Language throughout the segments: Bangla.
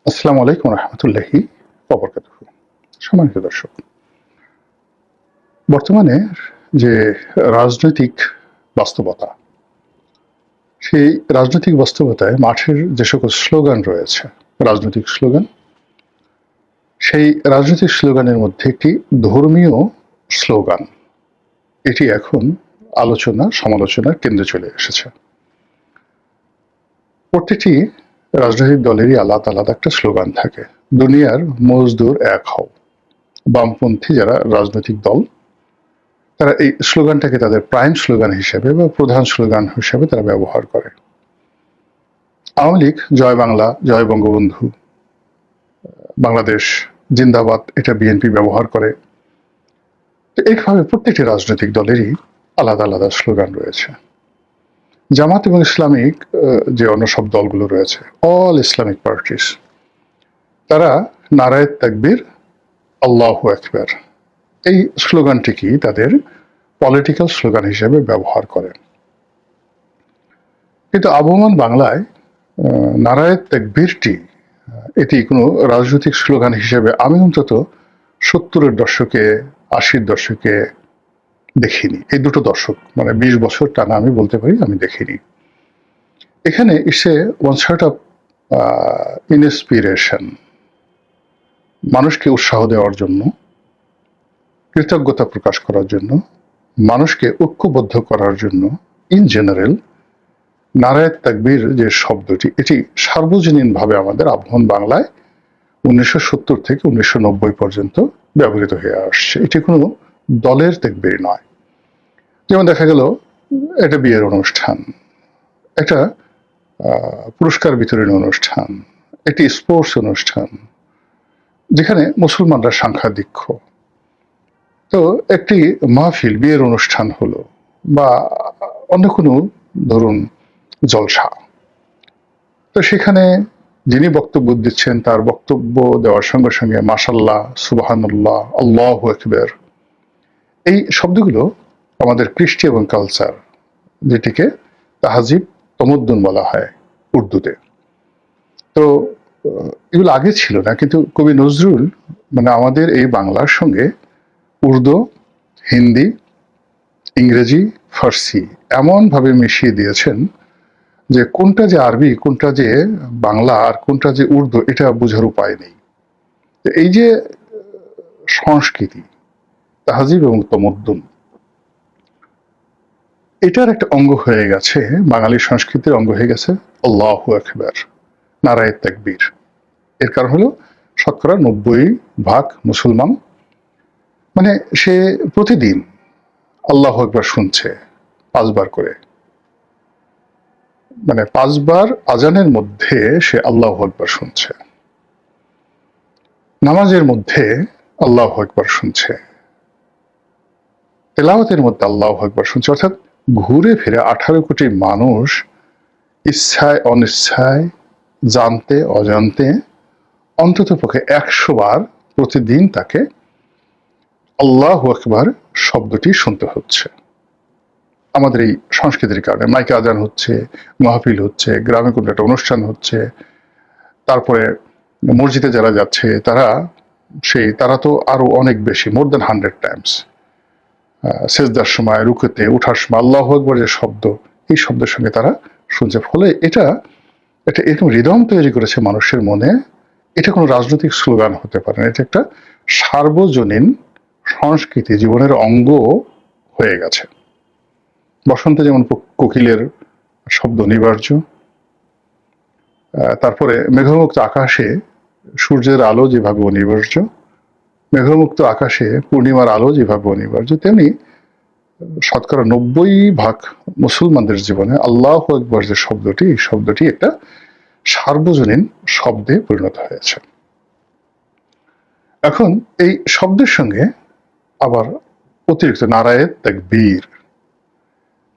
আসসালামু আলাইকুম রহমতুল্লাহি ওয়াবারাকাতুহু। সম্মানিত দর্শক, বর্তমানে যে রাজনৈতিক বাস্তবতা, সেই রাজনৈতিক বাস্তবতায় মাঠের যে সকল স্লোগান রয়েছে, রাজনৈতিক স্লোগান, সেই রাজনৈতিক স্লোগানের মধ্যে একটি ধর্মীয় স্লোগান, এটি এখন আলোচনা সমালোচনার কেন্দ্রে চলে এসেছে। প্রত্যেকটি রাজনৈতিক দলেরই আলাদা আলাদা একটা স্লোগান থাকে। দুনিয়ার মজদুর এক হও। বামপন্থী যারা রাজনৈতিক দল, তারা এই স্লোগানটাকে তাদের প্রাইম স্লোগান হিসেবে বা প্রধান স্লোগান হিসেবে তারা ব্যবহার করে। আওয়ামী লীগ জয় বাংলা, জয় বঙ্গবন্ধু, বাংলাদেশ জিন্দাবাদ, এটা বিএনপি ব্যবহার করে। তো এইভাবে প্রত্যেকটি রাজনৈতিক দলেরই আলাদা আলাদা স্লোগান রয়েছে। জামাত এবং ইসলামিক যে অন্য সব দলগুলো রয়েছে, অল ইসলামিক পার্টিস, তারা নারায়ে তাকবীর, আল্লাহু আকবার, এই স্লোগানটিকেই তাদের পলিটিক্যাল স্লোগান হিসেবে ব্যবহার করে। কিন্তু আবহমান বাংলায় নারায়ে তাকবীরটি, এটি কোনো রাজনৈতিক স্লোগান হিসেবে আমি অন্তত 70-এর দশকে, 80-র দশকে দেখিনি। এই দুটো দশক, মানে 20 বছর টানা আমি বলতে পারি আমি দেখিনি। এখানে এসে ওয়ান সর্ট অফ ইনস্পিরেশন, মানুষকে উৎসাহ দেওয়ার জন্য, কৃতজ্ঞতা প্রকাশ করার জন্য, মানুষকে ঐক্যবদ্ধ করার জন্য, ইন জেনারেল নারায়ে তাকবীর যে শব্দটি, এটি সার্বজনীনভাবে আমাদের আবহমান বাংলায় 1970 থেকে 1990 পর্যন্ত ব্যবহৃত হয়ে আসছে। এটি কোনো দলের তাকবীর নয়। যেমন দেখা গেল একটা বিয়ের অনুষ্ঠান, একটা পুরস্কার বিতরণী অনুষ্ঠান, একটি স্পোর্টস অনুষ্ঠান, যেখানে মুসলমানরা সংখ্যাধিক্য, তো একটি মাহফিল, বিয়ের অনুষ্ঠান হলো, বা অন্য কোনো ধরুন জলসা, তো সেখানে যিনি বক্তব্য দিচ্ছেন তার বক্তব্য দেওয়ার সঙ্গে সঙ্গে মাশাল্লাহ, সুবহানাল্লাহ, আল্লাহু আকবার, এই শব্দগুলো আমাদের কৃষ্টি এবং কালচার, যেটিকে তাহাজিব তমদ্দুন বলা হয় উর্দুতে। তো এগুলো আগে ছিল না, কিন্তু কবি নজরুল মানে আমাদের এই বাংলার সঙ্গে উর্দু, হিন্দি, ইংরেজি, ফার্সি এমনভাবে মিশিয়ে দিয়েছেন যে কোনটা যে আরবি, কোনটা যে বাংলা, আর কোনটা যে উর্দু, এটা বোঝার উপায় নেই। এই যে সংস্কৃতি, তাহাজিব এবং তমদ্দুন, এটার একটা অঙ্গ হয়ে গেছে, বাঙালি সংস্কৃতির অঙ্গ হয়ে গেছে আল্লাহু আকবার, নারায়ে তাকবীর। এর কারণ হলো শতকরা 90% মুসলমান, মানে সে প্রতিদিন আল্লাহু আকবার শুনছে 5 বার করে, মানে 5 বার আজানের মধ্যে সে আল্লাহু আকবার শুনছে, নামাজের মধ্যে আল্লাহু আকবার শুনছে, তেলাওয়াতের মধ্যে আল্লাহু আকবার শুনছে। অর্থাৎ ঘুরে ফিরে 18 কোটি মানুষ ইচ্ছায় অনিচ্ছায়, জানতে অজান্তে অন্তত পক্ষে 100 বার প্রতিদিন তাকে আল্লাহু আকবার শব্দটি শুনতে হচ্ছে। আমাদের এই সংস্কৃতির কারণে মাইকে আজান হচ্ছে, মাহফিল হচ্ছে, গ্রামে কোনো একটা অনুষ্ঠান হচ্ছে, তারপরে মসজিদে যারা যাচ্ছে তারা তো আরো অনেক বেশি, মোর দেন 100 টাইমস সেজদার সময়, রুকুতে ওঠার সময় আল্লাহু আকবার যে শব্দ, এই শব্দের সঙ্গে তারা শুনছে। ফলে এটা এরকম হৃদম তৈরি করেছে মানুষের মনে। এটা কোনো রাজনৈতিক স্লোগান হতে পারে না, এটা একটা সার্বজনীন সংস্কৃতি, জীবনের অঙ্গ হয়ে গেছে। বসন্তে যেমন কোকিলের শব্দ অনিবার্য, তারপরে মেঘমুক্ত আকাশে সূর্যের আলো যেভাবে অনিবার্য, মেঘমুক্ত আকাশে পূর্ণিমার আলো যেভাবে অনিবার্য, তেমনি শতকরা 90% মুসলমানদের জীবনে আল্লাহু আকবার যে শব্দটি, এই শব্দটি একটা সার্বজনীন শব্দে পরিণত হয়েছে। এখন এই শব্দের সঙ্গে আবার অতিরিক্ত নারায়ে তাকবীর,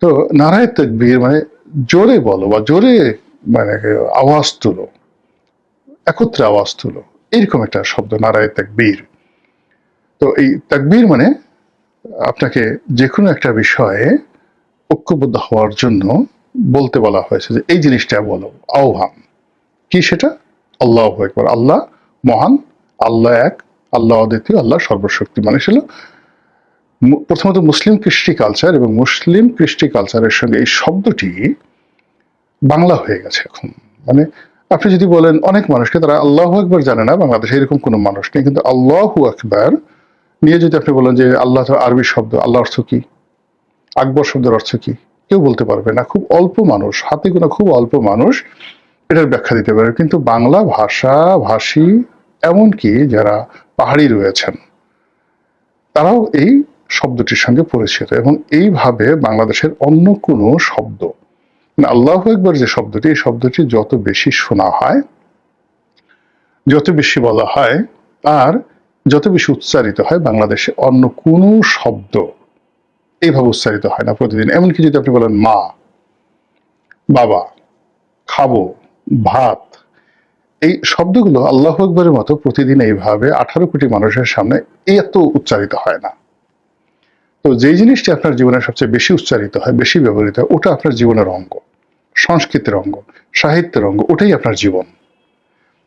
তো নারায়ে তাকবীর মানে জোরে বলো বা জোরে মানে আওয়াজ তুলো, একত্রে আওয়াজ তুলো, এরকম একটা শব্দ নারায়ে তাকবীর। তো এই তাকবীর মানে আপনাকে যে কোনো একটা বিষয়ে ঐক্যবদ্ধ হওয়ার জন্য বলতে বলা হয়েছে যে এই জিনিসটা বলো, আহ্বান। কি সেটা? আল্লাহু আকবার, আল্লাহ মহান, আল্লাহ এক, আল্লাহ অদ্বিতীয়, আল্লাহ সর্বশক্তিমান। ছিল প্রথমত মুসলিম কৃষ্টি কালচার, এবং মুসলিম কৃষ্টি কালচারের সঙ্গে এই শব্দটি বাংলা হয়ে গেছে এখন। মানে আপনি যদি বলেন অনেক মানুষকে, তারা আল্লাহু আকবার জানে না, বাংলাদেশে এরকম কোনো মানুষ নেই, কিন্তু আল্লাহু আকবার নিয়ে যদি আপনি বলেন যে আল্লাহ তো আরবি শব্দ, আল্লাহ অর্থ কি, আকবর শব্দের অর্থ কি, কেউ বলতে পারবে না। খুব অল্প মানুষ, হাতে গোনা খুব অল্প মানুষ এটার ব্যাখ্যা দিতে পারে। কিন্তু বাংলা ভাষা ভাষী, এমনকি যারা পাহাড়ি রয়েছেন, তারাও এই শব্দটির সঙ্গে পরিচিত। এবং এইভাবে বাংলাদেশের অন্য কোনো শব্দ, মানে আল্লাহু আকবার যে শব্দটি, এই শব্দটি যত বেশি শোনা হয়, যত বেশি বলা হয়, আর যত বেশি উচ্চারিত হয়, বাংলাদেশে অন্য কোনো শব্দ এইভাবে উচ্চারিত হয় না প্রতিদিন। এমনকি যদি আপনি বলেন মা, বাবা, খাবো, ভাত, এই শব্দগুলো আল্লাহু আকবারের মতো প্রতিদিন এইভাবে 18 কোটি মানুষের সামনে এত উচ্চারিত হয় না। তো যেই জিনিসটি আপনার জীবনের সবচেয়ে বেশি উচ্চারিত হয়, বেশি ব্যবহৃত হয়, ওটা আপনার জীবনের অঙ্গ, সংস্কৃতির অঙ্গ, সাহিত্যের অঙ্গ, ওটাই আপনার জীবন।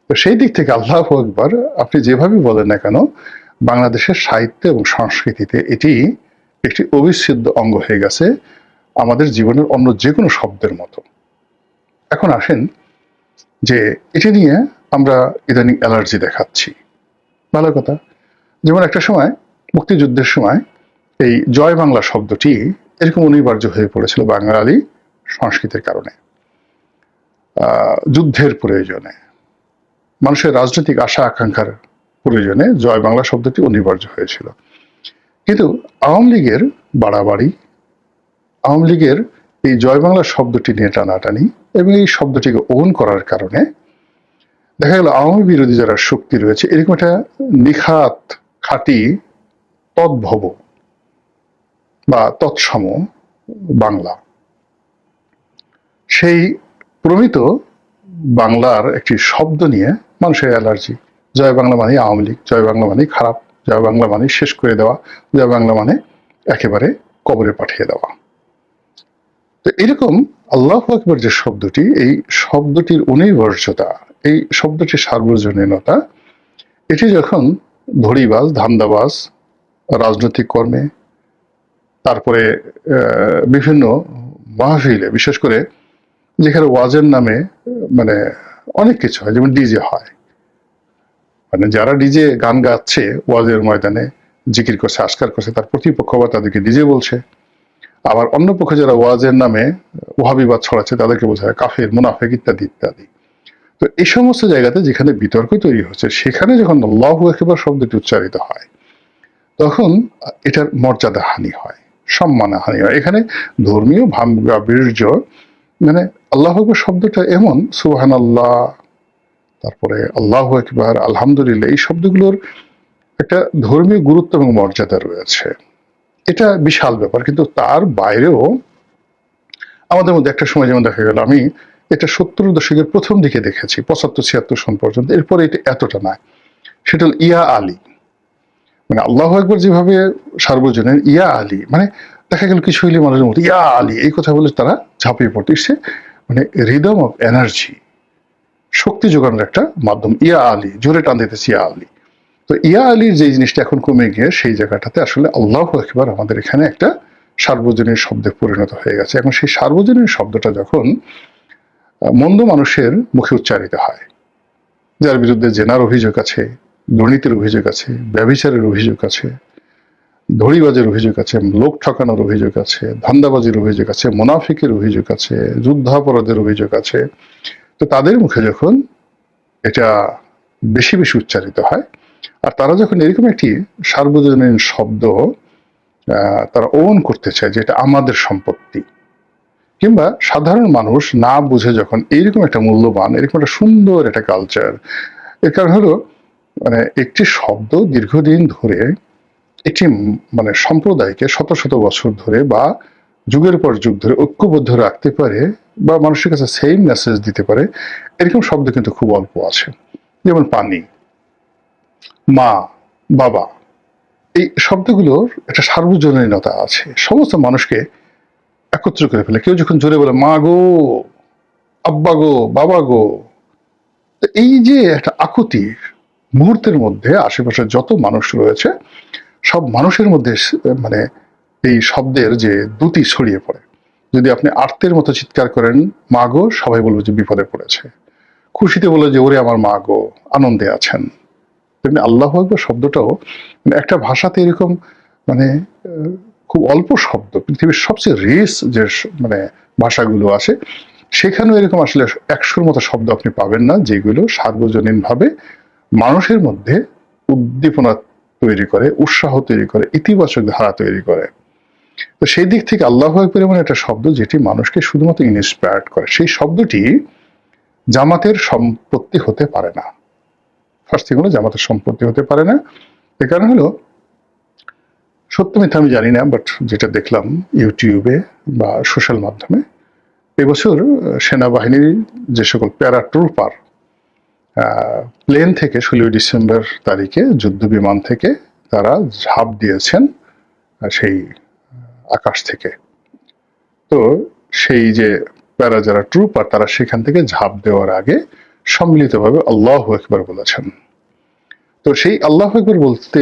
তো সেই দিক থেকে আল্লাহু আকবার আপনি যেভাবে বলেন না কেন, বাংলাদেশের সাহিত্য এবং সংস্কৃতিতে এটি একটি অবিচ্ছেদ্য অঙ্গ হয়ে গেছে, আমাদের জীবনের অন্য যে কোনো শব্দের মতো। এখন আসেন যে এটি নিয়ে আমরা ইদানিং অ্যালার্জি দেখাচ্ছি, ভালো কথা। যেমন একটা সময় মুক্তিযুদ্ধের সময় এই জয় বাংলা শব্দটি এরকম অনিবার্য হয়ে পড়েছিল বাঙালি সংস্কৃতির কারণে, যুদ্ধের প্রয়োজনে, মানুষের রাজনৈতিক আশা আকাঙ্ক্ষার প্রয়োজনে জয় বাংলা শব্দটি অনিবার্য হয়েছিল। কিন্তু আওয়ামী লীগের বাড়াবাড়ি, আওয়ামী লীগের এই জয় বাংলা শব্দটি নিয়ে টানাটানি এবং এই শব্দটিকে ওন করার কারণে দেখা গেল আওয়ামী বিরোধী যারা শক্তি রয়েছে, এরকম একটা নিখাত, খাঁটি, তদ্ভব বা তৎসম বাংলা, সেই প্রমিত বাংলার একটি শব্দ নিয়ে মানুষের অ্যালার্জি। জয় বাংলা মানে আওয়ামী লীগ, জয় বাংলা মানে খারাপ, জয় বাংলা মানে শেষ করে দেওয়া, জয় বাংলা মানে একেবারে কবরে পাঠিয়ে দেওয়া। তো এরকম আল্লাহু আকবার যে শব্দটি, এই শব্দটির অনিবার্যতা, এই শব্দটির সার্বজনীনতা, এটি যখন ধড়িবাজ, ধান্দাবাজ, রাজনৈতিক কর্মে, তারপরে বিভিন্ন মাহফিলে, বিশেষ করে যেখানে ওয়াজের নামে মানে অনেক কিছু হয়, যেমন ডিজে হয়, মানে যারা ডিজে গান গাচ্ছে ওয়াজের ময়দানে, জিকির করছে, আস্কার করছে, তার প্রতিপক্ষ বা তাদেরকে ডিজে বলছে। আবার অন্য পক্ষে যারা ওয়াজের নামে ওয়াহাবিবাদ ছড়াচ্ছে, তাদেরকে বোঝা হয় কাফের, মুনাফেক ইত্যাদি ইত্যাদি। তো এই সমস্ত জায়গাতে যেখানে বিতর্ক তৈরি হচ্ছে, সেখানে যখন আল্লাহু আকবার শব্দটি উচ্চারিত হয়, তখন এটার মর্যাদা হানি হয়, সম্মান হানি হয়। এখানে ধর্মীয় গাম্ভীর্য, মানে আল্লাহু আকবার শব্দটা এমন, সুবহানাল্লাহ, তারপরে আল্লাহু আকবার, আলহামদুলিল্লাহ, এই শব্দগুলোর একটা ধর্মীয় গুরুত্ব এবং মর্যাদা রয়েছে। এটা বিশাল ব্যাপার। কিন্তু তার বাইরেও আমাদের মধ্যে একটা সময় যেমন দেখা গেল, আমি এটা 70 দশকের প্রথম দিকে দেখেছি, 75-76 সন পর্যন্ত, এরপরে এটা এতটা নয়। সেটা হল ইয়া আলী, মানে আল্লাহু আকবার যেভাবে সার্বজনীন, ইয়া আলী মানে দেখা গেল কিছু হইলে মানুষের মধ্যে ইয়া আলী এই কথা বলে তারা ঝাঁপিয়ে পড়তে, মানে রিদম অফ এনার্জি, শক্তি যোগানোর একটা মাধ্যম। ইয়া আলী, জোরে টান দিতেছি ইয়া আলী। তো ইয়া আলীর যে জিনিসটা এখন কমে গিয়ে সেই জায়গাটাতে আসলে আল্লাহু আকবার আমাদের এখানে একটা সার্বজনীন শব্দে পরিণত হয়ে গেছে। এখন সেই সার্বজনীন শব্দটা যখন মন্দ মানুষের মুখে উচ্চারিত হয়, যার বিরুদ্ধে জেনার অভিযোগ আছে, দুর্নীতির অভিযোগ আছে, ব্যভিচারের অভিযোগ আছে, ধড়িবাজের অভিযোগ আছে, লোক ঠকানোর অভিযোগ আছে, ধান্দাবাজির অভিযোগ আছে, মুনাফিকের অভিযোগ আছে, যুদ্ধাপরাধের অভিযোগ আছে, তো তাদের মুখে যখন এটা বেশি বেশি উচ্চারিত হয়, আর তারা যখন এরকম একটি সার্বজনীন শব্দ তারা ওন করতে চায় যে এটা আমাদের সম্পত্তি, কিংবা সাধারণ মানুষ না বুঝে যখন এইরকম একটা মূল্যবান, এরকম একটা সুন্দর একটা কালচার, এর কারণ হলো মানে একটি শব্দ দীর্ঘদিন ধরে একটি মানে সম্প্রদায়কে শত শত বছর ধরে বা যুগের পর যুগ ধরে ঐক্যবদ্ধ রাখতে পারে বা মানুষের কাছে সেম মেসেজ দিতে পারে, এরকম শব্দ কিন্তু খুব অল্প আছে। যেমন পানি, মা, বাবা, এই শব্দগুলোর একটা সার্বজনীনতা আছে, সমস্ত মানুষকে একত্র করে ফেলে। কেউ যখন জোরে বলে মা গো, আব্বা গো, বাবা গো, তো এই যে একটা আকুতি মুহূর্তের মধ্যে আশেপাশে যত মানুষ রয়েছে সব মানুষের মধ্যে মানে এই শব্দের যে দ্যুতি ছড়িয়ে পড়ে। যদি আপনি আর্তের মতো চিৎকার করেন মা গো, সবাই বলবে যে বিপদে পড়েছে। খুশিতে বলে যে ওরে আমার মা গো, আনন্দে আছেন। তেমনি আল্লাহ আকবার শব্দটাও মানে একটা ভাষাতে এরকম মানে খুব অল্প শব্দ, পৃথিবীর সবচেয়ে রেস যে মানে ভাষাগুলো আছে সেখানেও এরকম আসলে 100-র মতো শব্দ আপনি পাবেন না যেগুলো সার্বজনীন ভাবে মানুষের মধ্যে উদ্দীপনা তৈরি করে, উৎসাহ তৈরি করে, ইতিবাচক ধারা তৈরি করে। তো সেই দিক থেকে আল্লাহ আকবার এমন একটা শব্দ যেটি মানুষকে শুধুমাত্র ইন্সপায়ার্ড করে। সেই শব্দটি জামাতের সম্পত্তি হতে পারে না। ফার্স্ট থিং হলো জামাতের সম্পত্তি হতে পারে না। এর কারণ হলো সত্য মিথ্যা আমি জানি না, বাট যেটা দেখলাম ইউটিউবে বা সোশ্যাল মাধ্যমে, এবছর সেনাবাহিনীর যে সকল প্যারা ট্রুপার প্লেন থেকে 16 ডিসেম্বর তারিখে যুদ্ধ বিমান থেকে তারা ঝাঁপ দিয়েছেন সেই আকাশ থেকে। তো সেই যে প্যারা যারা ট্রুপার তারা সেখান থেকে ঝাঁপ দেওয়ার আগে সম্মিলিতভাবে আল্লাহু আকবার বলেছেন। তো সেই আল্লাহু আকবার বলতে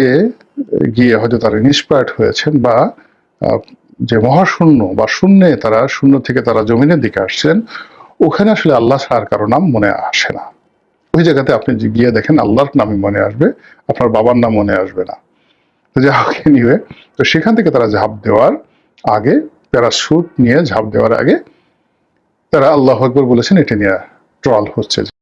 গিয়ে হয়তো তারা ইন্সপায়ার্ড হয়েছেন বা যে মহাশূন্য বা শূন্যে তারা শূন্য থেকে তারা জমিনের দিকে আসছেন, ওখানে আসলে আল্লাহ ছাড়ার কারো নাম মনে আসে না। ওই জায়গাতে আপনি গিয়ে দেখেন আল্লাহর নামই মনে আসবে, আপনার বাবার নাম মনে আসবে না। তো যা হোক নিয়ে তো সেখান থেকে তারা ঝাঁপ দেওয়ার আগে, প্যারাশুট নিয়ে ঝাঁপ দেওয়ার আগে তারা আল্লাহু আকবার বলেছেন। এটা নিয়ে ট্রল হচ্ছে।